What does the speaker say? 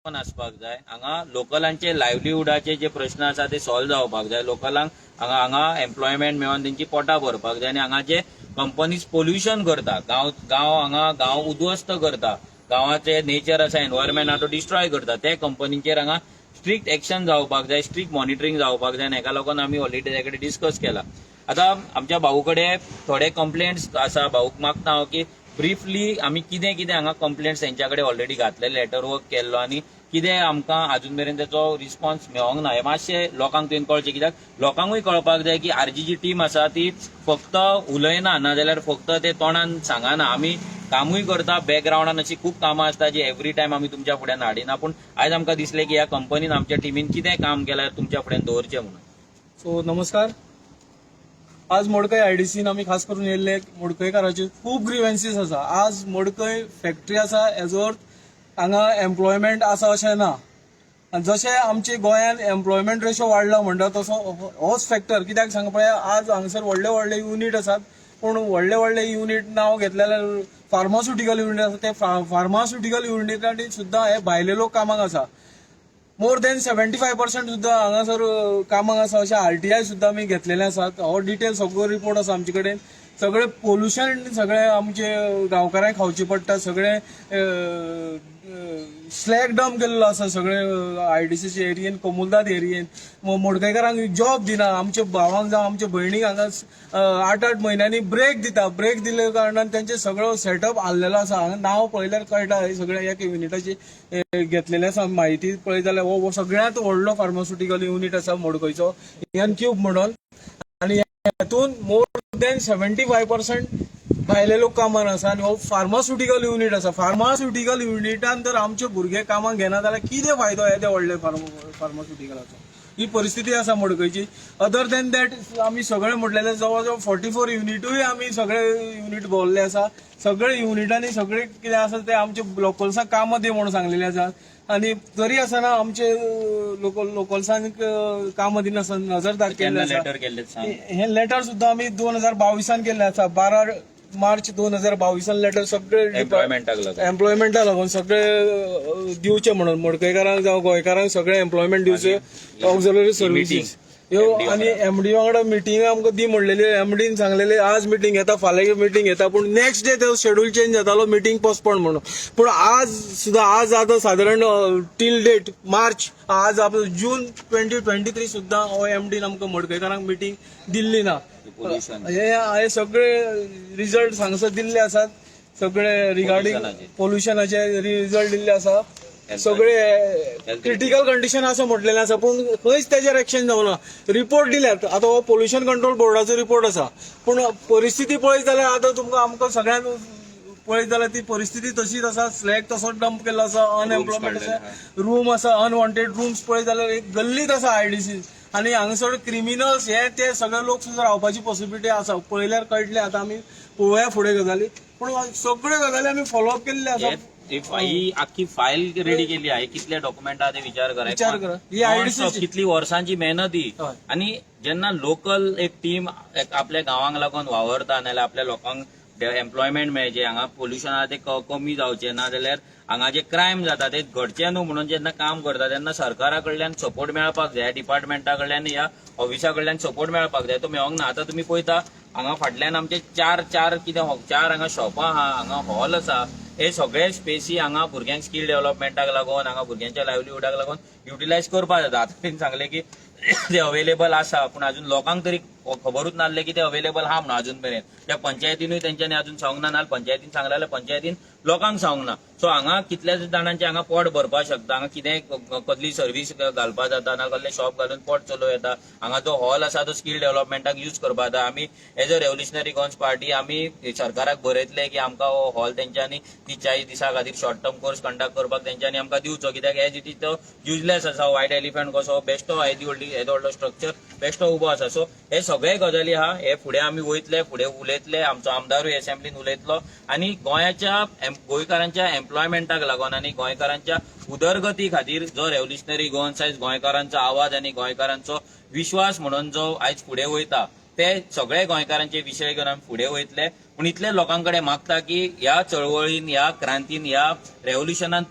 पण आसपाक जाय हांगा लोकलांचे लायव्हलीहुडाचे जे प्रश्न आसा ते सॉल्व जावपाक जाय लोकलांक हांगा एम्प्लॉयमेंट मेळोन तेंची पोटां भरपाक जाय आनी हांगा जे कंपनीज पोल्युशन करता गांव उद्ध्वस्त करता गांवाचे नेचर आसा एनवायरमेंट आसा तो डिस्ट्रॉय करता ते कंपनीचेर हांगा स्ट्रिक्ट एक्शन जावपाक जाय स्ट्रिक्ट मॉनिटरींग जावपाक जाय आनी हेका लागून आमी ऑलरेडी तेजे कडेन डिस्कस केला। आता आमच्या भाऊ कडेन थोडे कंप्लेंट्स आसा भाऊक मागता हांव की ब्रीफली आमी कितें कितें हांगा कंप्लेंट्स तेंच्या कडेन ऑलरेडी घातले लेटर वर्क केल्लो आनी कितें आमकां अजून मेरेन तेचो रिस्पॉन्स मेळोंक ना हे मातशें लोकांक तुवें कळचें कित्याक लोकांकूय कळपाक जाय की आरजी टीम आसा ती फक्त उलयना नाजाल्यार फक्त ते तोंडान सांगना आमी कामूय करता बॅकग्रावंडान अशी खूब कामां आसता जी एवरी टायम आमी तुमच्या फुड्यान हाडिना पूण आयज आमकां दिसलें की ह्या कंपनीन आमच्या टिमीन कितें काम केल्यार तुमच्या फुड्यान दवरचें म्हणून। सो नमस्कार, आज मडकय आयडीसीन आमी खास करून येयल्ले मडकयकाराचे खूब ग्रीवेन्सीस आसा। आज मडकय फॅक्टरी आसा हेजो अर्थ हांगा एम्प्लॉयमेंट आसा अशें ना। आनी जशें आमच्या गोंयान एम्प्लॉयमेंट रेशो वाडला म्हणटा तसो होच फॅक्टर कित्याक सांग पळय आज हांगसर व्हडले व्हडले युनीट आसात पूण व्हडले व्हडले युनीट नांव घेतलें जाल्यार फार्मास्युटिकल युनीट आसा ते फार्मास्युटिकल युनिटांनी सुद्दां हे भायले लोक कामाक आसा। मोर देन 75% सुद्दां हांगासर कामाक आसा अशें RTI सुद्दां आमी घेतलेले आसात। हो डिटेल सगळो रिपोर्ट आसा आमचे कडेन। सगळे पोल्युशन सगळे आमचे गांवकारांक खावचे पडटा, सगळे स्लॅग डंप केल्लो आसा सगळे आयडीसीचे एरियेन कोमुलदाद एरियेन। मडकयकारांक जॉब दिना, आमच्या भावांक जावं आमच्या भयणीक हांगा 8-8 म्हयन्यांनी ब्रेक दिता। ब्रेक दिल्या कारणान तेंचे सगळो सेटअप हाल्लेलो आसा। हांगा नांव पळयल्यार कळटा हे सगळे एक युनिटाची घेतलेले आसा। म्हायती पळयत जाल्यार हो सगळ्यांत व्हडलो फार्मास्युटिकल युनीट आसा मडकयचो क्यूब म्हणून आनी हातून मोर देन 75% भायले लोक कामान आसा आनी हो फार्मास्युटिकल युनीट आसा। फार्मास्युटिकल युनिटान जर आमचे भुरगे कामाक घेना जाल्यार कितें फायदो येता व्हडले फार्मास्युटिकलाचो। ही परिस्थिती आसा मडकयची। अदर देन दॅट आमी सगळे म्हटलेले जवळ जवळ 44 युनिटूय आमी सगळे युनीट भोवल्ले आसा। सगळे युनिटांनी सगळे कितें आसा ते आमचे लोकल्सांक कामां दी म्हणून सांगलेले आसा आनी तरी आसतना आमचे लोकल्सांक कामां दिनासतना नजरदार केल्ले आसा। हे लेटर सुद्दां आमी 2022 केल्ले आसा। 12 मार्च 2022 लेटर सगळे एम्प्लॉयमेंटाक लागून सगळे दिवचे म्हणून मडकयकारांक जावं गोंयकारांक सगळे एम्प्लॉयमेंट दिवचे ऑक्झिलरी सर्विसीस ह्यो आनी एमडी वांगडा मिटींग आमकां दी म्हणलेली। एमडीन सांगलेले आज मिटींग घेता फाल्यां मिटींग घेता पूण नेक्स्ट डे तो शेड्यूल चेंज जातालो मिटींग पोस्टपोन म्हणून। पूण आज सुद्दां आज आतां सादारण टील डेट मार्च आज जून 2023 सुद्दां हो एमडीन आमकां मडकयकारांक मिटींग दिल्ली ना। हे सगळे रिजल्ट हांगासर दिल्ले आसात। सगळे रिगार्डिंग पोल्युशनाचे रिजल्ट दिल्ले आसा। सगळे क्रिटिकल कंडिशन आसा म्हटलेले आसा पूण खंयच तेजेर एक्शन जावना। रिपोर्ट दिल्यात, आता हो पोल्युशन कंट्रोल बोर्डाचो रिपोर्ट आसा पूण परिस्थिती पळयत जाल्यार आता तुमकां आमकां सगळ्यांक पळयत जाल्यार ती परिस्थिती तशीच आसा। स्लॅग तसोच डंप केल्लो आसा, अनएम्प्लॉयमेंट आसा, रूम आसा, अनवॉन्टेड रूम्स पळयत जाल्यार एक गल्लीत आसा आयडीसी आनी हांगासर क्रिमिनल्स हे ते सगळे लोक सुद्दां रावपाची पॉसिबिलिटी आसा। पळयल्यार कळटले आता आमी पळोवया फुडें गजाली पूण सगळ्यो गजाली आमी फॉलोअप केल्ले आसा। ही आख्खी फायल रेडी केली आहे कितले डॉक्युमेंट आहा ते विचार करा। ही आयडीसी कितली वर्सांची मेहनत ही आनी जेन्ना लोकल एक टीम आपल्या गांवांक लागून वावरता नाल्यार आपल्या लोकांक एम्प्लॉयमेंट मेळचे, हांगा पोल्युशन आहा ते कमी जावचे ना जाल्यार हांगा जे क्रायम जाता ते घडचे न्हू म्हणून जेन्ना काम करता तेन्ना सरकारा कडल्यान सपोर्ट मेळपाक जाय, डिपार्टमेंटा कडल्यान ह्या ऑफिसा कडल्यान सपोर्ट मेळपाक जाय। तो मेळोंक ना। आतां तुमी पळयता हांगा फाटल्यान आमचे चार हांगा शॉपां आहा, हांगा हॉल आसा। हे सगळे स्पेसी हांगा भुरग्यांक स्कील डेव्हलपमेंटाक लागून हांगा भुरग्यांच्या लायव्हलीहुडाक लागून युटिलायज करपाक जाता। आतां सांगले की ते अवेलेबल आसा पूण अजून लोकांक तरी खबरूच नासलें की ते अवेलेबल आहा म्हणून अजून मेरेन। त्या पंचायतीनूय तेंच्यांनी अजून सांगूंक ना, नाल्यार पंचायतीन सांगलें जाल्यार पंचायतीन लोकांक सांगूंक ना। सो हांगा कितल्याच जाणांचे हांगा पोट भरपाक शकता, हांगा कितें कसली सर्वीस घालपाक जाता ना कसले शॉप घालून पोट चलोव येता। हांगा जो हॉल आसा तो स्कील डेव्हलपमेंटाक यूज करपाक जाता। आमी एज अ रेव्होल्युशनरी गोन्स पार्टी आमी सरकाराक बरयतले की आमकां हो हॉल तेंच्यांनी 30-40 दिसां खातीर शॉर्ट टर्म कोर्स कंडक्ट करपाक तेंच्यांनी आमकां दिवचो कित्याक एज इट इज तो युजलेस आसा। व्हायट एलिफंट कसो बेश्टो येदो व्हडलो स्ट्रक्चर बेश्टो उबो आसा। सो हे सगळे गजाली आहा, हे फुडें आमी वयतले, फुडें उलयतले, आमचो आमदारूय असेंब्लीन उलयतलो आनी गोंयकारांच्या एम्प्लॉयमेंटाक लागून आनी गोंयकारांच्या उदरगती खातीर जो रेव्होल्युशनरी गोन्स आयज गोंयकारांचो आवाज आनी गोंयकारांचो विश्वास म्हणून जो आयज फुडें वयता ते सगळे गोंयकारांचे विशय घेवन आमी फुडें वयतले। पूण इतले लोकां कडेन मागता की ह्या चळवळीन, ह्या क्रांतीन, ह्या रेव्होल्युशनान